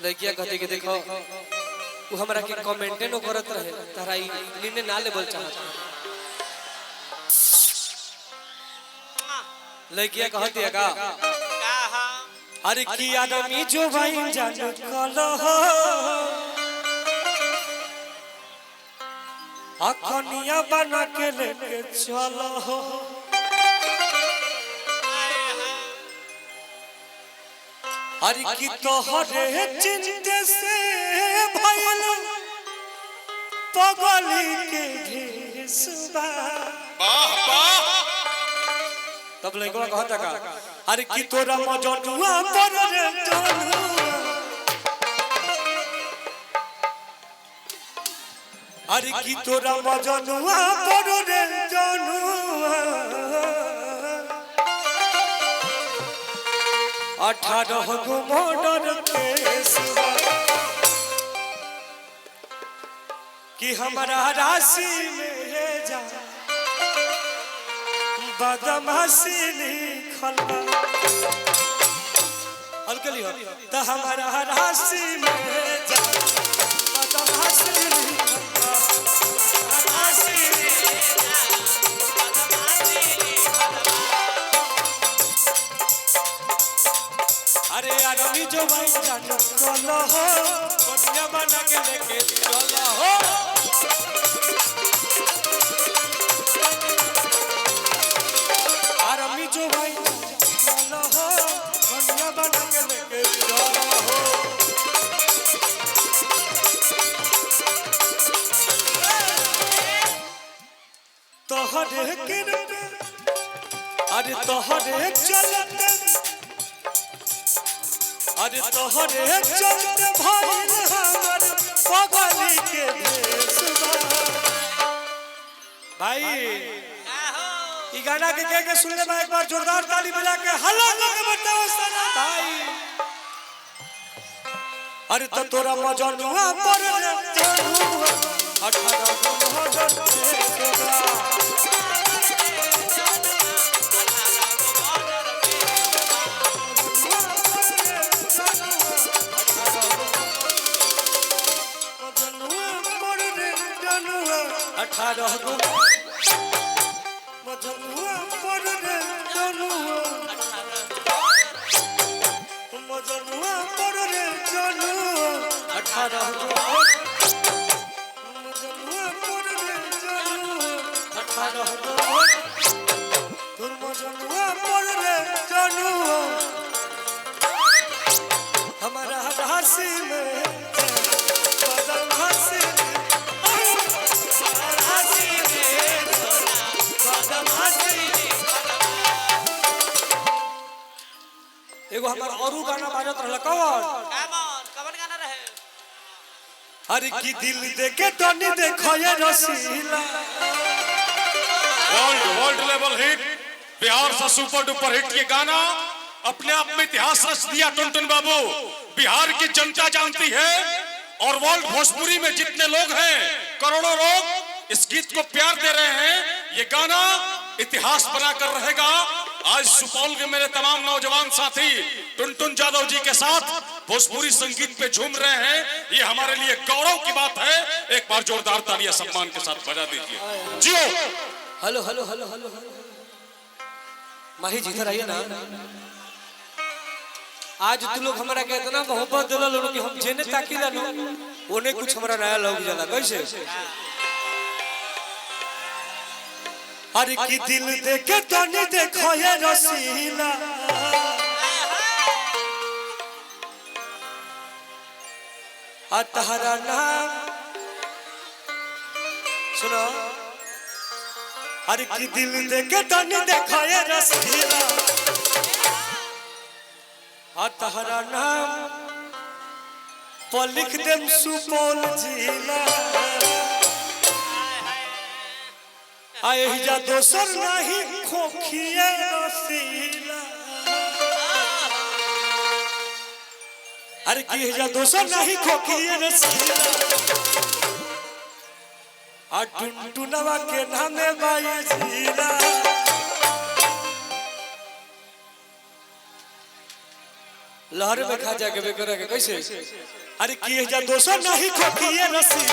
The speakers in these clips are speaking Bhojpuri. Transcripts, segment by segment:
लड़किया कहते कि देखो वो हमरा के कमेंटे न करत रहे तारा लीने ना लेवल चाहत लड़किया कहती है का अरे की आदमी जो भाई जान कलो अखनिया बना के लेके चलो अरे की तोहरे चिंते से भइल पगली के भेसबा वाह वाह तब लइकवा कहता का अरे की तोरा मजनुआ पर रे जनुआ अरे की तोरा मजनुआ पर रे जनुआ 18 गो मर्डर केस कि हमारा राशि में जा बदमाशी लिखल हल्के लियो तो हमारा राशि में जा बदमाशी अरे आदमी जो भाई जान चलो हो कन्या बना के लेके चलो हो आदमी जो भाई चलो हो कन्या बना के लेके चलो हो तोहरे के अरे तोहरे चलते अरे तोहरे चलते भाई हमर पगली के भेसबा भाई ई गाना के सुनले बा एक बार जोरदार ताली बजा के हल्ला लगे बताओ सना भाई अरे तो तोरा मजनुआ पर रे जनुआ 18 गो मर्डर भेसबा अठारह गो मजनुआ पर रे जनुआ मजनुआ पर रे जनुआ 18 गो मजनुआ पर रे जनुआ 18 गो तुम मजनुआ पर रे जनुआ हमारा राशि में बदमाशी एगो हमार औरू गाना बाजत रहल कवन गाना रहे अरे की दिल देके तनी देखए रसीला वर्ल्ड लेवल हिट बिहार से सुपर डुपर हिट ये गाना अपने आप में इतिहास रच दिया टुनटुन बाबू बिहार की जनता जानती है और वर्ल्ड भोजपुरी में जितने लोग हैं करोड़ों लोग इस गीत को प्यार दे रहे हैं ये गाना इतिहास बनाकर रहेगा आज सुपौल के मेरे तमाम नौजवान साथी टुनटुन यादव जी के साथ भोजपुरी संगीत पे झूम रहे हैं ये हमारे लिए गौरव की बात है एक बार जोरदार तालियां सम्मान के साथ बजा दीजिए जियो हेलो हेलो हेलो हेलो माही जी इधर आइए ना आज तू लोग हमारा के इतना मोहब्बत दिला लोग कि हम जेने ताकीला नो ओने कुछ हमारा नया लग जाला कैसे अरे की दिल देके तनी देखो ये रसीला आ तहरा नाम सुनो अरे की दिल देके तनी देखो ये रसीला आ तहरा नाम पर लिख देम सुपौल जिला आए जा दोसर नहीं खोखिए रसीला अरे की जा दोसर नहीं खोखिए रसीला आ टुनटुनवा के नामे बाई जिला लहर में खा जाके बेकर के कैसे अरे किए जा दोसर नहीं खोखिए रसी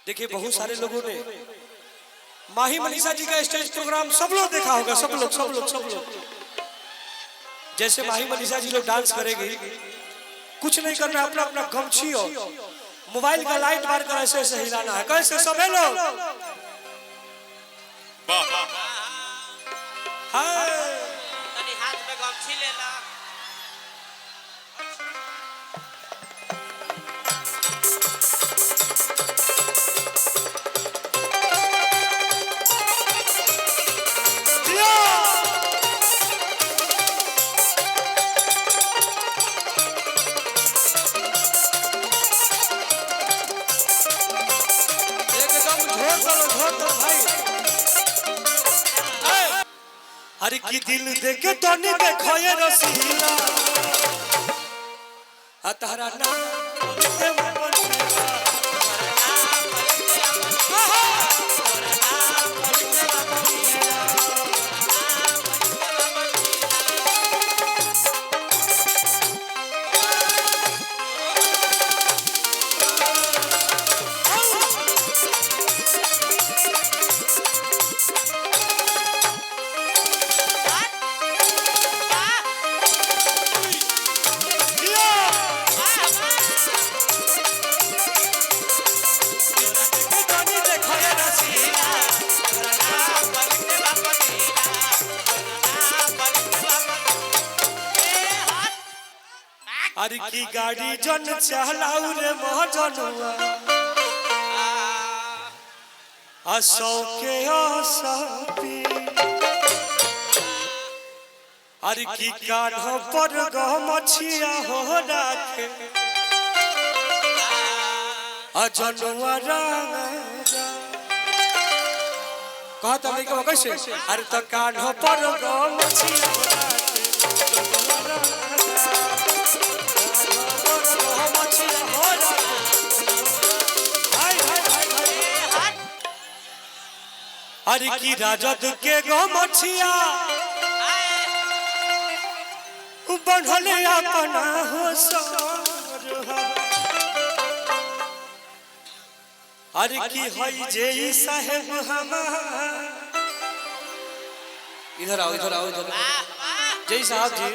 देखिए बहुत सारे लोगों ने माही मनीषा जी का स्टेज प्रोग्राम सब लोग देखा होगा, सब लोग जैसे माही मनीषा जी लोग डांस करेगी, कुछ नहीं करना, अपना अपना गमछी और मोबाइल का लाइट मार कर ऐसे ऐसे हिलाना है। कैसे सबे लोग हाथ में गमछी लेला अरे की दिल देके तो नहीं देखोए रसीला आ तारा नाम से मन बनेगा अरे की गाड़ी जन चलाऊ रे महजनुआ असौ के आसापी अरे की कान्ह पर गमछिया हो राखे अजनुआ राजा कहता नहीं कहो कैसे अरे तो कान्ह पर गमछिया हो राखे अरे की राजद के गमछिया बढ़ले अपना हो अरे की हई जे साहेब हमार इधर आओ जय साहब जी